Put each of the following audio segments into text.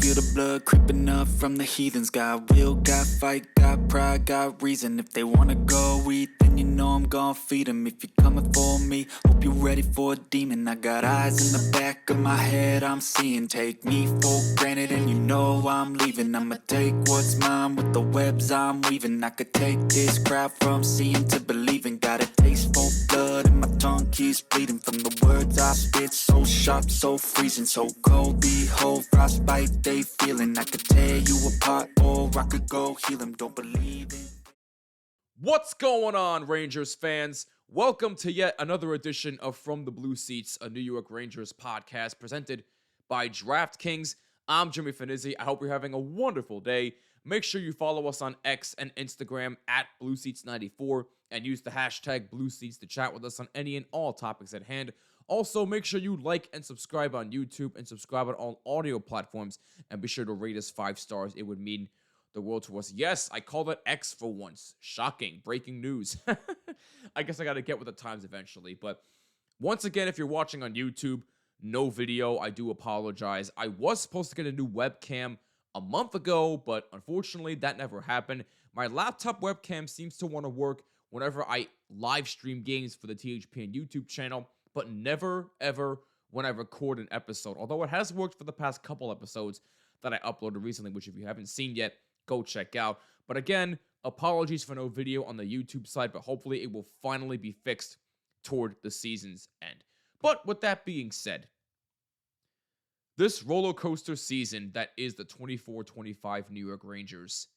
feel the blood creeping up from the heathens. Got will, got fight, got pride, got reason. If they wanna go eat, then you know I'm gon' feed them. If you're coming for me, hope you're ready for a demon. I got eyes in the back of my head, I'm seeing. Take me for granted and you know I'm leaving. I'ma take what's mine with the webs I'm weaving. I could take this crowd from seeing to believing. Got a taste for blood and my tongue keeps bleeding from the words I spit. So sharp, so freezing, so cold. Behold, frostbite they feeling. I could tear you apart or I could go heal them. Don't believe in. What's going on, Rangers fans? Welcome to yet another edition of From the Blue Seats, a New York Rangers podcast presented by DraftKings. I'm Jimmy Fanizzi. I hope you're having a wonderful day. Make sure you follow us on X and Instagram at BlueSeats94 and use the hashtag BlueSeats to chat with us on any and all topics at hand. Also, make sure you like and subscribe on YouTube and subscribe on all audio platforms, and be sure to rate us 5 stars. It would mean the world to us. Yes, I called it X for once. Shocking. Breaking news. I guess I got to get with the times eventually. But once again, if you're watching on YouTube, no video, I do apologize. I was supposed to get a new webcam a month ago, but unfortunately that never happened. My laptop webcam seems to want to work whenever I live stream games for the THPN YouTube channel, but never, ever when I record an episode. Although it has worked for the past couple episodes that I uploaded recently, which if you haven't seen yet, go check out. But again, apologies for no video on the YouTube side, but hopefully it will finally be fixed toward the season's end. But with that being said, this roller coaster season that is the 24-25 New York Rangers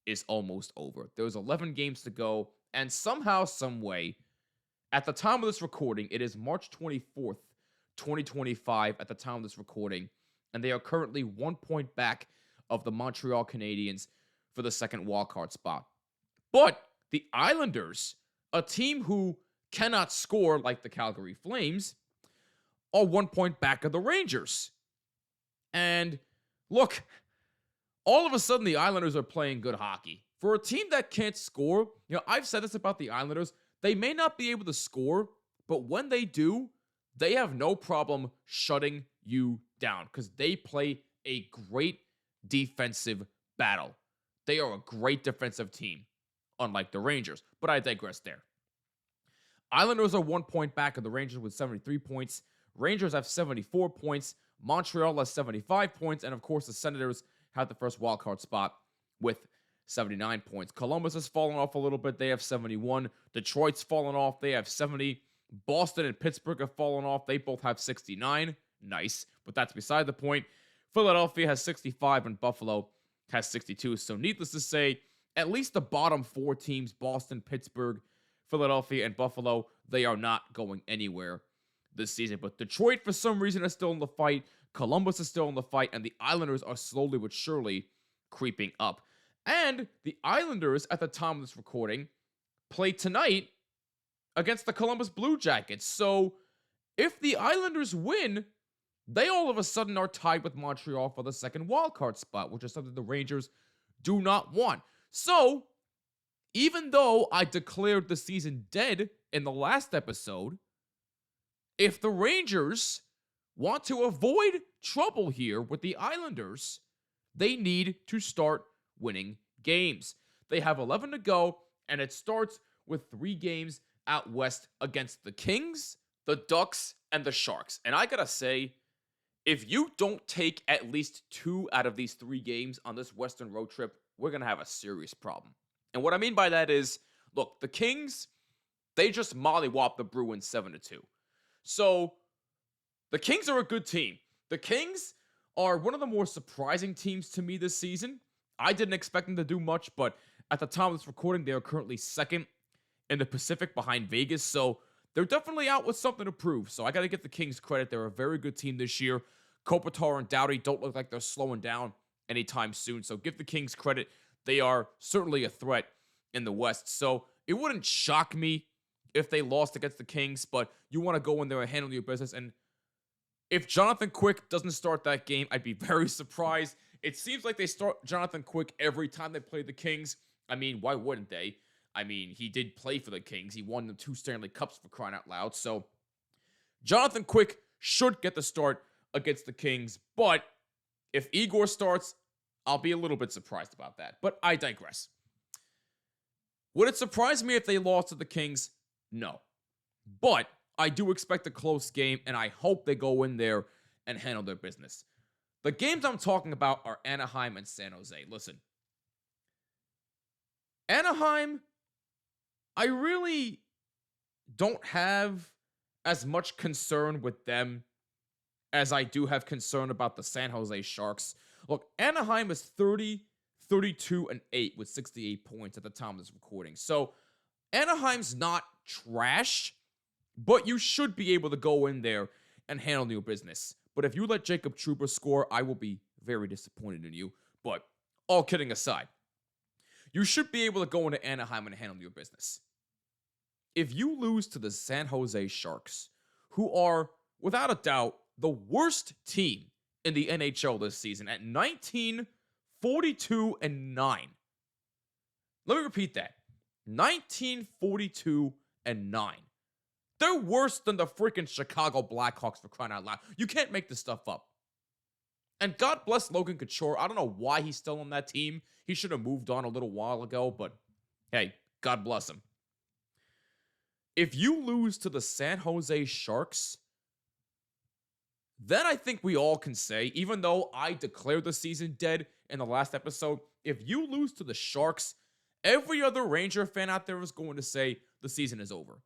is almost over. There's 11 games to go, and somehow, some way, at the time of this recording, it is March 24th, 2025 at the time of this recording, and they are currently 1 point back of the Montreal Canadiens for the second wildcard spot. But the Islanders, a team who cannot score like the Calgary Flames, are 1 point back of the Rangers. And look, all of a sudden the Islanders are playing good hockey. For a team that can't score, I've said this about the Islanders, they may not be able to score, but when they do, they have no problem shutting you down because they play a great defensive battle. They are a great defensive team, unlike the Rangers, but I digress there. Islanders are 1 point back of the Rangers with 73 points. Rangers have 74 points. Montreal has 75 points. And of course, the Senators have the first wildcard spot with 79 points. Columbus has fallen off a little bit. They have 71. Detroit's fallen off. They have 70. Boston and Pittsburgh have fallen off. They both have 69. Nice, but that's beside the point. Philadelphia has 65 and Buffalo has 62. So needless to say, at least the bottom 4 teams, Boston, Pittsburgh, Philadelphia, and Buffalo, they are not going anywhere this season. But Detroit, for some reason, is still in the fight. Columbus is still in the fight. And the Islanders are slowly but surely creeping up. And the Islanders, at the time of this recording, play tonight against the Columbus Blue Jackets. So if the Islanders win, they all of a sudden are tied with Montreal for the second wildcard spot, which is something the Rangers do not want. So, even though I declared the season dead in the last episode, if the Rangers want to avoid trouble here with the Islanders, they need to start winning games. They have 11 to go, and it starts with 3 games out west against the Kings, the Ducks, and the Sharks. And I gotta say, if you don't take at least 2 out of these 3 games on this Western road trip, we're going to have a serious problem. And what I mean by that is, look, the Kings, they just mollywopped the Bruins 7-2. So, the Kings are a good team. The Kings are one of the more surprising teams to me this season. I didn't expect them to do much, but at the time of this recording, they are currently second in the Pacific behind Vegas. So, they're definitely out with something to prove. So I got to give the Kings credit. They're a very good team this year. Kopitar and Doughty don't look like they're slowing down anytime soon. So give the Kings credit. They are certainly a threat in the West. So it wouldn't shock me if they lost against the Kings, but you want to go in there and handle your business. And if Jonathan Quick doesn't start that game, I'd be very surprised. It seems like they start Jonathan Quick every time they play the Kings. I mean, why wouldn't they? I mean, he did play for the Kings. He won them 2 Stanley Cups for crying out loud. So, Jonathan Quick should get the start against the Kings. But If Igor starts, I'll be a little bit surprised about that, but I digress. Would it surprise me if they lost to the Kings? No. But I do expect a close game, and I hope they go in there and handle their business. The games I'm talking about are Anaheim and San Jose. Listen, Anaheim, I really don't have as much concern with them as I do have concern about the San Jose Sharks. Look, Anaheim is 30, 32, and 8 with 68 points at the time of this recording. So Anaheim's not trash, but you should be able to go in there and handle your business. But if you let Jacob Trouba score, I will be very disappointed in you. But all kidding aside, you should be able to go into Anaheim and handle your business. If you lose to the San Jose Sharks, who are, without a doubt, the worst team in the NHL this season at 19, 42, and 9. Let me repeat that. 19, 42, and 9. They're worse than the freaking Chicago Blackhawks, for crying out loud. You can't make this stuff up. And God bless Logan Couture. I don't know why he's still on that team. He should have moved on a little while ago, but hey, God bless him. If you lose to the San Jose Sharks, then I think we all can say, even though I declared the season dead in the last episode, if you lose to the Sharks, every other Ranger fan out there is going to say the season is over.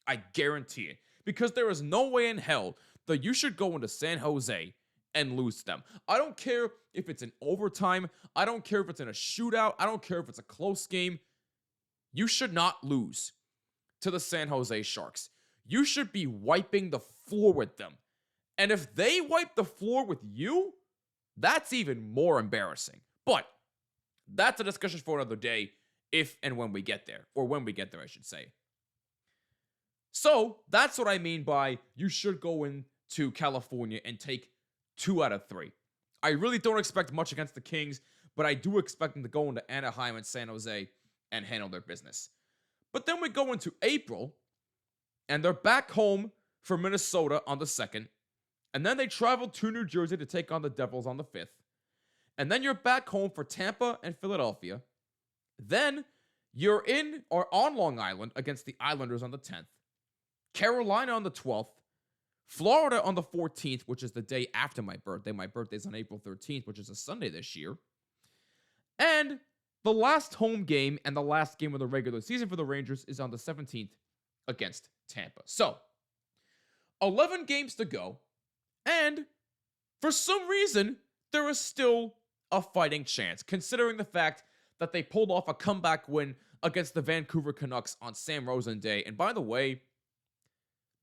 I guarantee it. Because there is no way in hell that you should go into San Jose and lose to them. I don't care if it's in overtime. I don't care if it's in a shootout. I don't care if it's a close game. You should not lose to the San Jose Sharks. You should be wiping the floor with them. And if they wipe the floor with you, that's even more embarrassing. But that's a discussion for another day, if and when we get there. Or when we get there, I should say. So, that's what I mean by you should go into California and take 2 out of 3. I really don't expect much against the Kings, but I do expect them to go into Anaheim and San Jose and handle their business. But then we go into April, and they're back home for Minnesota on the 2nd. And then they travel to New Jersey to take on the Devils on the 5th. And then you're back home for Tampa and Philadelphia. Then you're in or on Long Island against the Islanders on the 10th. Carolina on the 12th. Florida on the 14th, which is the day after my birthday. My birthday's on April 13th, which is a Sunday this year. And the last home game and the last game of the regular season for the Rangers is on the 17th against Tampa. So, 11 games to go. And for some reason, there is still a fighting chance, considering the fact that they pulled off a comeback win against the Vancouver Canucks on Sam Rosen Day. And by the way,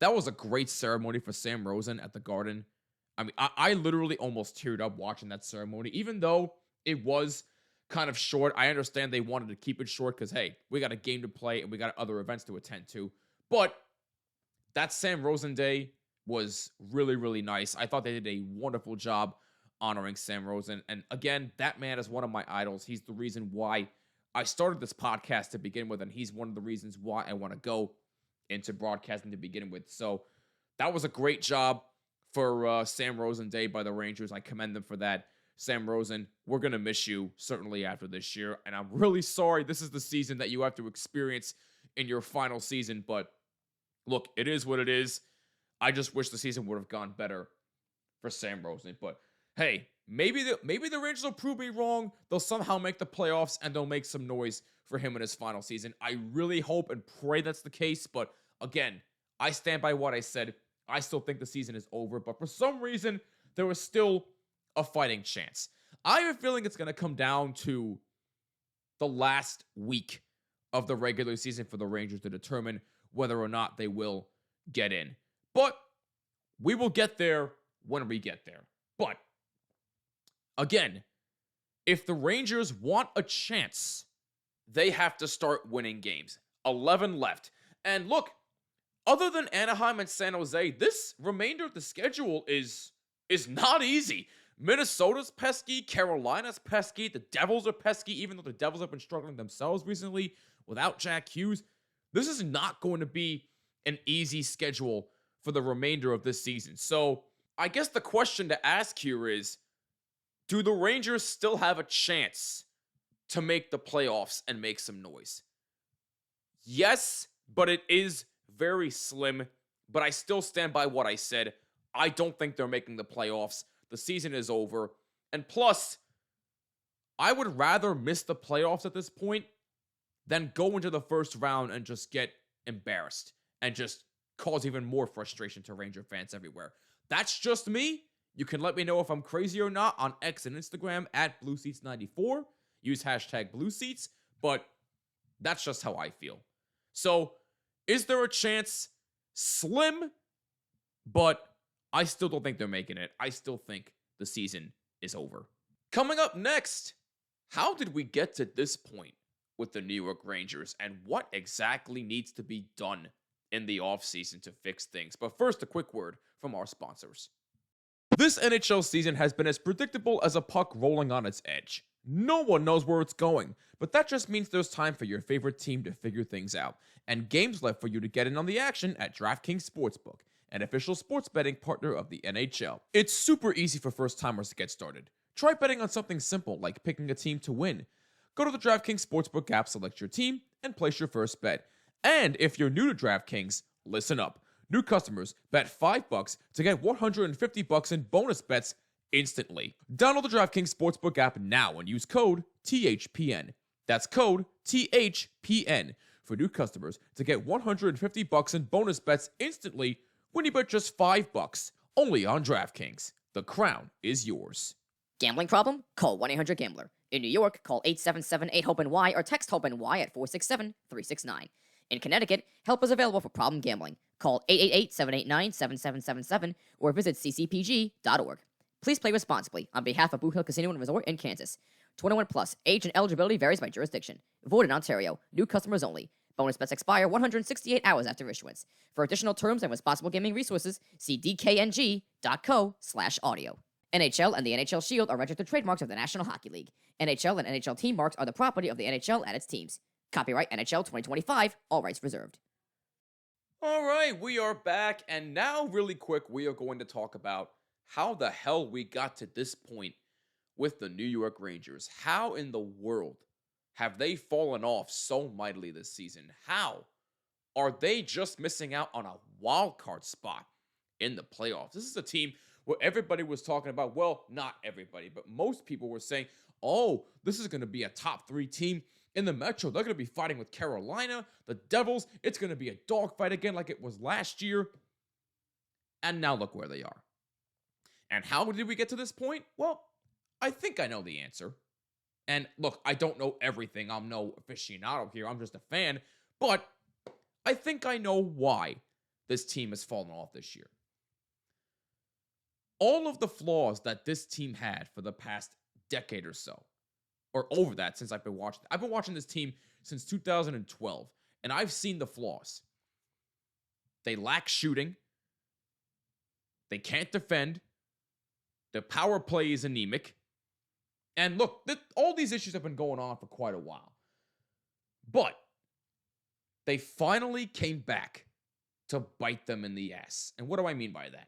that was a great ceremony for Sam Rosen at the Garden. I mean, I literally almost teared up watching that ceremony, even though it was kind of short. I understand they wanted to keep it short because, hey, we got a game to play and we got other events to attend to. But that Sam Rosen Day was really, really nice. I thought they did a wonderful job honoring Sam Rosen. And again, that man is one of my idols. He's the reason why I started this podcast to begin with, and he's one of the reasons why I want to go into broadcasting to begin with. So that was a great job for Sam Rosen Day by the Rangers. I commend them for that. Sam Rosen, we're going to miss you certainly after this year. And I'm really sorry this is the season that you have to experience in your final season. But look, it is what it is. I just wish the season would have gone better for Sam Rosen. But hey, maybe the Rangers will prove me wrong. They'll somehow make the playoffs and they'll make some noise for him in his final season. I really hope and pray that's the case. But again, I stand by what I said. I still think the season is over. But for some reason, there was still a fighting chance. I have a feeling it's going to come down to the last week of the regular season for the Rangers to determine whether or not they will get in. But we will get there when we get there. But again, if the Rangers want a chance, they have to start winning games. 11 left. And look, other than Anaheim and San Jose, this remainder of the schedule is not easy. Minnesota's pesky, Carolina's pesky, the Devils are pesky, even though the Devils have been struggling themselves recently without Jack Hughes. This is not going to be an easy schedule for the remainder of this season. So I guess the question to ask here is, Do the Rangers still have a chance to make the playoffs and make some noise? Yes, but it is very slim. But I still stand by what I said. I don't think they're making the playoffs. The season is over. And plus, I would rather miss the playoffs at this point than go into the first round and just get embarrassed and just cause even more frustration to Ranger fans everywhere. That's just me. You can let me know if I'm crazy or not on X and Instagram at BlueSeats94. Use hashtag BlueSeats, but that's just how I feel. So, is there a chance? Slim, but I still don't think they're making it. I still think the season is over. Coming up next, how did we get to this point with the New York Rangers, and what exactly needs to be done in the offseason to fix things? But first, a quick word from our sponsors. This NHL season has been as predictable as a puck rolling on its edge. No one knows where it's going, but that just means there's time for your favorite team to figure things out, and games left for you to get in on the action at DraftKings Sportsbook, an official sports betting partner of the NHL. It's super easy for first-timers to get started. Try betting on something simple like picking a team to win. Go to the DraftKings Sportsbook app, select your team, and place your first bet. And if you're new to DraftKings, listen up. New customers bet $5 to get $150 in bonus bets instantly. Download the DraftKings Sportsbook app now and use code THPN. That's code THPN for new customers to get $150 in bonus bets instantly when you bet just $5. Only on DraftKings. The crown is yours. Gambling problem? Call 1-800-GAMBLER. In New York, call 877-8-HOPENY or text HOPENY at 467-369. In Connecticut, help is available for problem gambling. Call 888-789-7777 or visit ccpg.org. Please play responsibly on behalf of Blue Hill Casino and Resort in Kansas. 21 plus. Age and eligibility varies by jurisdiction. Void in Ontario. New customers only. Bonus bets expire 168 hours after issuance. For additional terms and responsible gaming resources, see dkng.co/audio. NHL and the NHL Shield are registered trademarks of the National Hockey League. NHL and NHL team marks are the property of the NHL and its teams. Copyright NHL 2025, all rights reserved. All right, we are back, and now really quick, we are going to talk about how the hell we got to this point with the New York Rangers. How in the world have they fallen off so mightily this season? How are they just missing out on a wild card spot in the playoffs? This is a team where everybody was talking about, well, not everybody, but most people were saying, oh, this is going to be a top 3 team in the Metro. They're going to be fighting with Carolina, the Devils. It's going to be a dogfight again like it was last year. And now look where they are. And how did we get to this point? Well, I think I know the answer. And look, I don't know everything. I'm no aficionado here. I'm just a fan. But I think I know why this team has fallen off this year. All of the flaws that this team had for the past decade or so, or over that since I've been watching this team since 2012, and I've seen the flaws. They lack shooting. They can't defend. The power play is anemic. And look, all these issues have been going on for quite a while. But they finally came back to bite them in the ass. And what do I mean by that?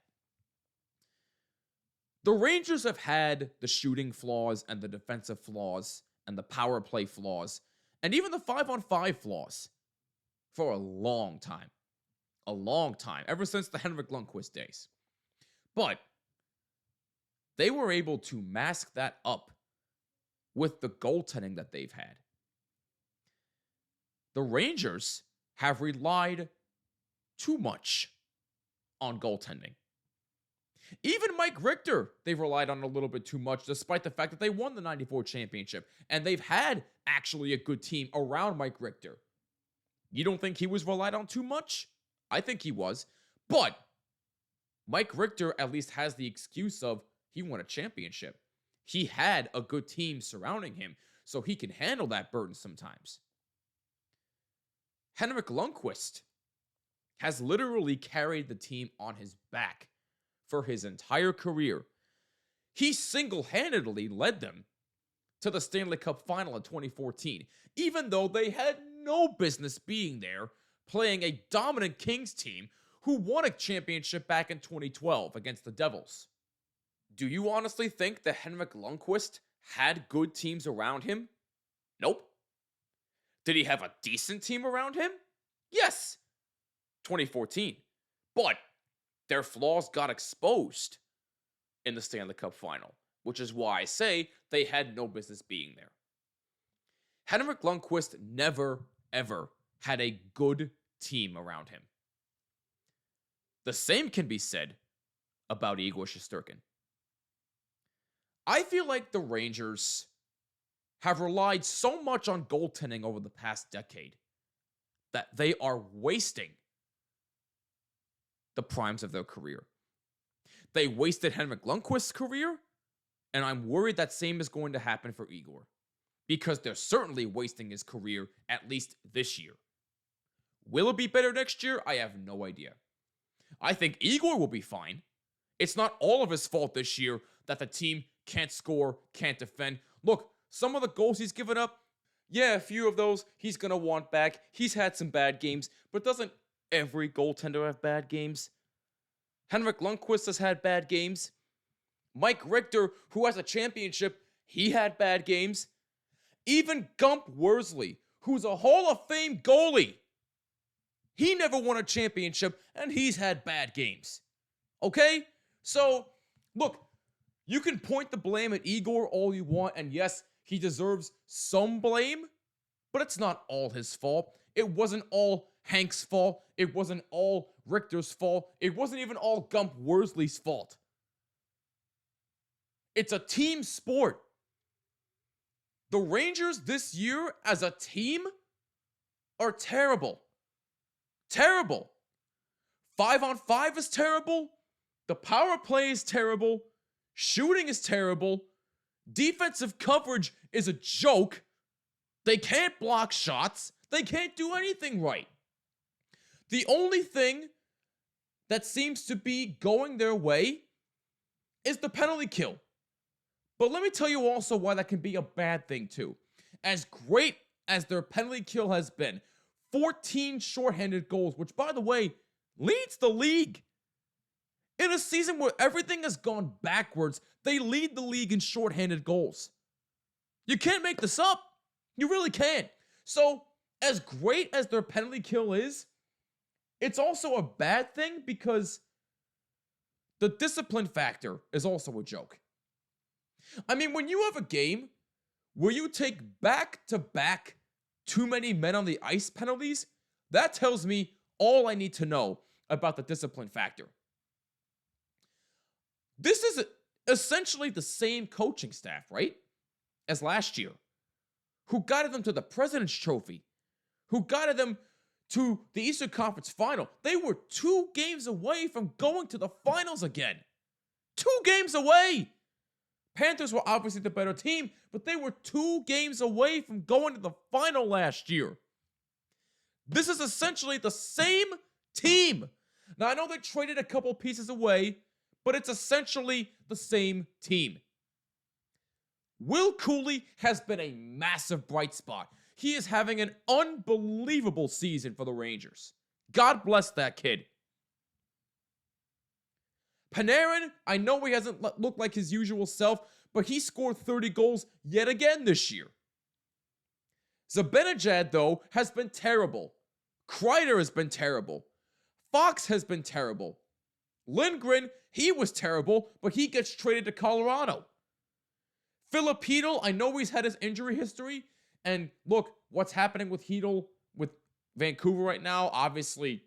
The Rangers have had the shooting flaws and the defensive flaws and the power play flaws and even the 5-on-5 flaws for a long time. A long time, ever since the Henrik Lundqvist days. But they were able to mask that up with the goaltending that they've had. The Rangers have relied too much on goaltending. Even Mike Richter, they've relied on a little bit too much, despite the fact that they won the 94 championship. And they've had actually a good team around Mike Richter. You don't think he was relied on too much? I think he was. But Mike Richter at least has the excuse of he won a championship. He had a good team surrounding him, so he can handle that burden sometimes. Henrik Lundqvist has literally carried the team on his back for his entire career. He single-handedly led them to the Stanley Cup final in 2014, even though they had no business being there, playing a dominant Kings team who won a championship back in 2012 against the Devils. Do you honestly think that Henrik Lundqvist had good teams around him? Nope. Did he have a decent team around him? Yes. 2014. But their flaws got exposed in the Stanley Cup final, which is why I say they had no business being there. Henrik Lundqvist never, ever had a good team around him. The same can be said about Igor Shesterkin. I feel like the Rangers have relied so much on goaltending over the past decade that they are wasting the primes of their career. They wasted Henrik Lundqvist's career, and I'm worried that same is going to happen for Igor, because they're certainly wasting his career at least this year. Will it be better next year? I have no idea. I think Igor will be fine. It's not all of his fault this year that the team can't score, can't defend. Look, some of the goals he's given up, yeah, a few of those he's going to want back. He's had some bad games, but doesn't every goaltender have bad games? Henrik Lundqvist has had bad games. Mike Richter, who has a championship, he had bad games. Even Gump Worsley, who's a Hall of Fame goalie, he never won a championship, and he's had bad games. Okay? So, look, you can point the blame at Igor all you want, and yes, he deserves some blame, but it's not all his fault. It wasn't all Hank's fault. It wasn't all Richter's fault. It wasn't even all Gump Worsley's fault. It's a team sport. The Rangers this year as a team are terrible. Terrible. 5-on-5 is terrible. The power play is terrible. Shooting is terrible. Defensive coverage is a joke. They can't block shots. They can't do anything right. The only thing that seems to be going their way is the penalty kill. But let me tell you also why that can be a bad thing too. As great as their penalty kill has been, 14 shorthanded goals, which by the way, leads the league. In a season where everything has gone backwards, they lead the league in shorthanded goals. You can't make this up. You really can't. So, as great as their penalty kill is, it's also a bad thing because the discipline factor is also a joke. I mean, when you have a game where you take back-to-back too many men on the ice penalties, that tells me all I need to know about the discipline factor. This is essentially the same coaching staff, right, as last year, who guided them to the President's Trophy, who guided them to the Eastern Conference Final. They were 2 games away from going to the finals again. 2 games away! Panthers were obviously the better team, but they were 2 games away from going to the final last year. This is essentially the same team. Now, I know they traded a couple pieces away, but it's essentially the same team. Will Cooley has been a massive bright spot. He is having an unbelievable season for the Rangers. God bless that kid. Panarin, I know he hasn't looked like his usual self, but he scored 30 goals yet again this year. Zibanejad, though, has been terrible. Kreider has been terrible. Fox has been terrible. Lindgren, he was terrible, but he gets traded to Colorado. Philip Hedl, I know he's had his injury history, and look, what's happening with Hedl with Vancouver right now, obviously,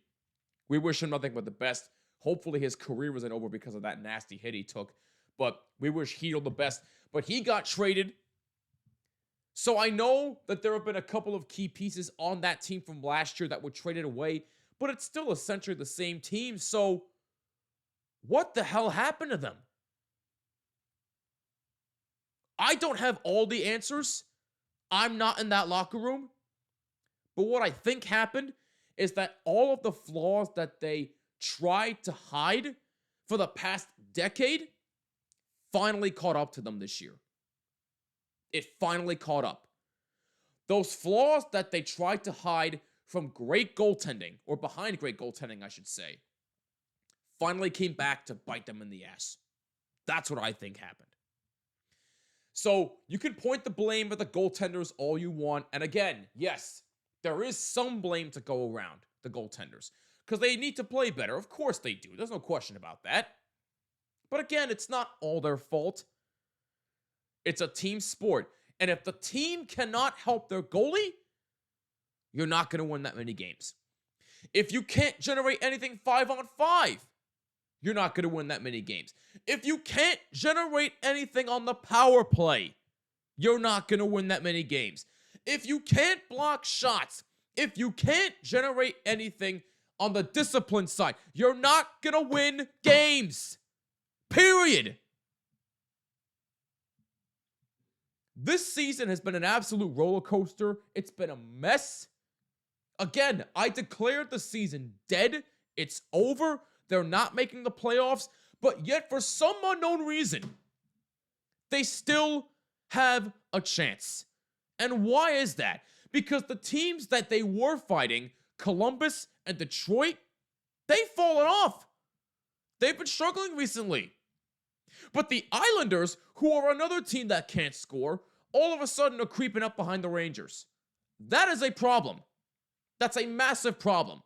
we wish him nothing but the best. Hopefully his career isn't over because of that nasty hit he took, but we wish Hedl the best. But he got traded, so I know that there have been a couple of key pieces on that team from last year that were traded away, but it's still essentially the same team, so what the hell happened to them? I don't have all the answers. I'm not in that locker room. But what I think happened is that all of the flaws that they tried to hide for the past decade finally caught up to them this year. It finally caught up. Those flaws that they tried to hide from great goaltending, or behind great goaltending, I should say, finally came back to bite them in the ass. That's what I think happened. So you can point the blame at the goaltenders all you want. And again, yes, there is some blame to go around the goaltenders because they need to play better. Of course they do. There's no question about that. But again, it's not all their fault. It's a team sport. And if the team cannot help their goalie, you're not going to win that many games. If you can't generate anything 5-on-5, you're not going to win that many games. If you can't generate anything on the power play, you're not going to win that many games. If you can't block shots, if you can't generate anything on the discipline side, you're not going to win games. Period. This season has been an absolute roller coaster. It's been a mess. Again, I declared the season dead. It's over. They're not making the playoffs. But yet, for some unknown reason, they still have a chance. And why is that? Because the teams that they were fighting, Columbus and Detroit, they've fallen off. They've been struggling recently. But the Islanders, who are another team that can't score, all of a sudden are creeping up behind the Rangers. That is a problem. That's a massive problem.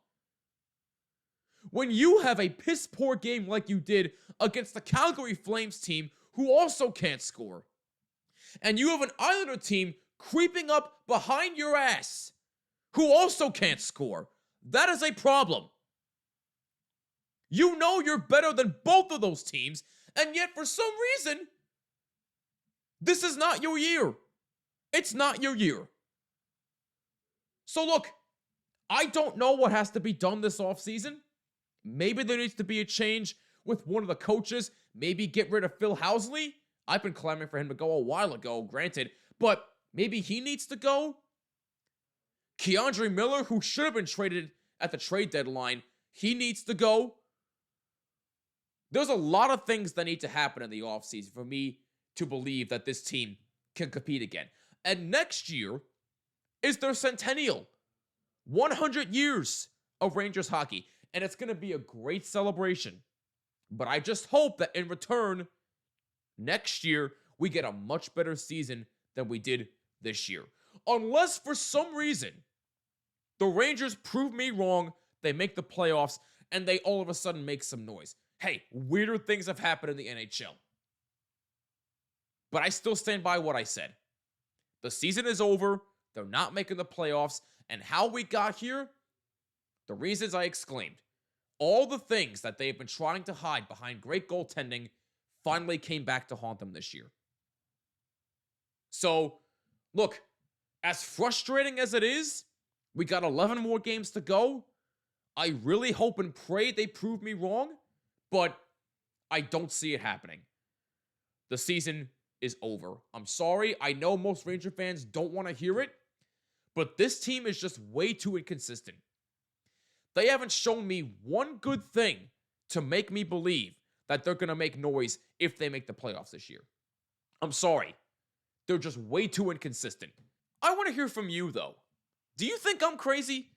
When you have a piss-poor game like you did against the Calgary Flames team, who also can't score, and you have an Islander team creeping up behind your ass, who also can't score, that is a problem. You know you're better than both of those teams, and yet for some reason, this is not your year. It's not your year. So look, I don't know what has to be done this offseason. Maybe there needs to be a change with one of the coaches. Maybe get rid of Phil Housley. I've been clamoring for him to go a while ago, granted, but maybe he needs to go. Keandre Miller, who should have been traded at the trade deadline, he needs to go. There's a lot of things that need to happen in the offseason for me to believe that this team can compete again. And next year is their centennial. 100 years of Rangers hockey. And it's going to be a great celebration. But I just hope that in return, next year, we get a much better season than we did this year. Unless for some reason, the Rangers prove me wrong, they make the playoffs, and they all of a sudden make some noise. Hey, weirder things have happened in the NHL. But I still stand by what I said. The season is over, they're not making the playoffs, and how we got here, the reasons I exclaimed. All the things that they've been trying to hide behind great goaltending finally came back to haunt them this year. So, look, as frustrating as it is, we got 11 more games to go. I really hope and pray they prove me wrong, but I don't see it happening. The season is over. I'm sorry. I know most Ranger fans don't want to hear it, but this team is just way too inconsistent. They haven't shown me one good thing to make me believe that they're going to make noise if they make the playoffs this year. I'm sorry. They're just way too inconsistent. I want to hear from you, though. Do you think I'm crazy?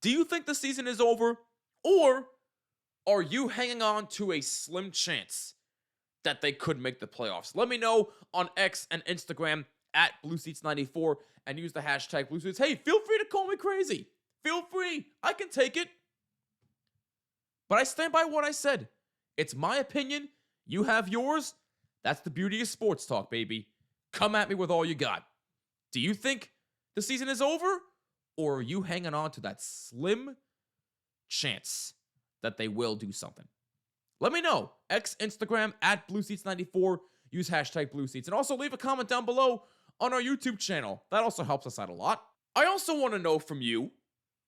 Do you think the season is over? Or are you hanging on to a slim chance that they could make the playoffs? Let me know on X and Instagram at BlueSeats94 and use the hashtag BlueSeats. Hey, feel free to call me crazy. Feel free. I can take it. But I stand by what I said. It's my opinion. You have yours. That's the beauty of sports talk, baby. Come at me with all you got. Do you think the season is over? Or are you hanging on to that slim chance that they will do something? Let me know. X, Instagram, at BlueSeats94. Use hashtag BlueSeats. And also leave a comment down below on our YouTube channel. That also helps us out a lot. I also want to know from you,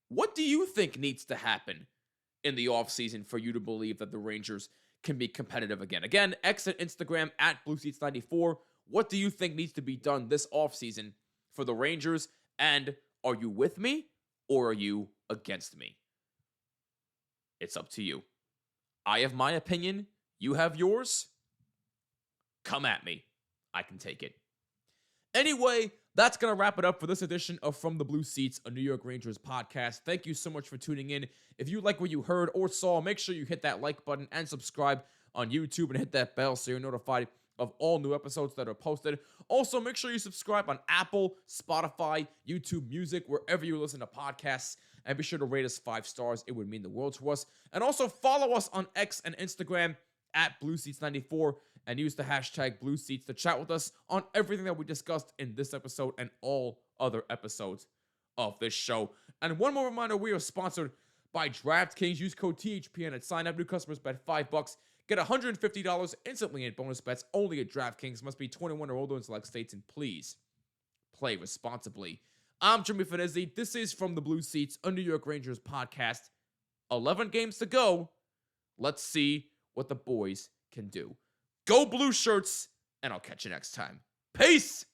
what do you think needs to happen in the offseason for you to believe that the Rangers can be competitive again? Again, X and Instagram at BlueSeats94. What do you think needs to be done this offseason for the Rangers? And are you with me or are you against me? It's up to you. I have my opinion. You have yours. Come at me. I can take it. Anyway, That's going to wrap it up for this edition of From the Blue Seats, a New York Rangers podcast. Thank you so much for tuning in. If you like what you heard or saw, make sure you hit that like button and subscribe on YouTube and hit that bell so you're notified of all new episodes that are posted. Also, make sure you subscribe on Apple, Spotify, YouTube Music, wherever you listen to podcasts. And be sure to rate us 5 stars. It would mean the world to us. And also follow us on X and Instagram at BlueSeats94 and use the hashtag BlueSeats to chat with us on everything that we discussed in this episode and all other episodes of this show. And one more reminder, we are sponsored by DraftKings. Use code THPN at sign up. New customers bet $5. Get $150 instantly in bonus bets only at DraftKings. Must be 21 or older in select states, and please play responsibly. I'm Jimmy Fanizzi. This is From the Blue Seats, a New York Rangers podcast. 11 games to go. Let's see what the boys can do. Go Blue Shirts, and I'll catch you next time. Peace!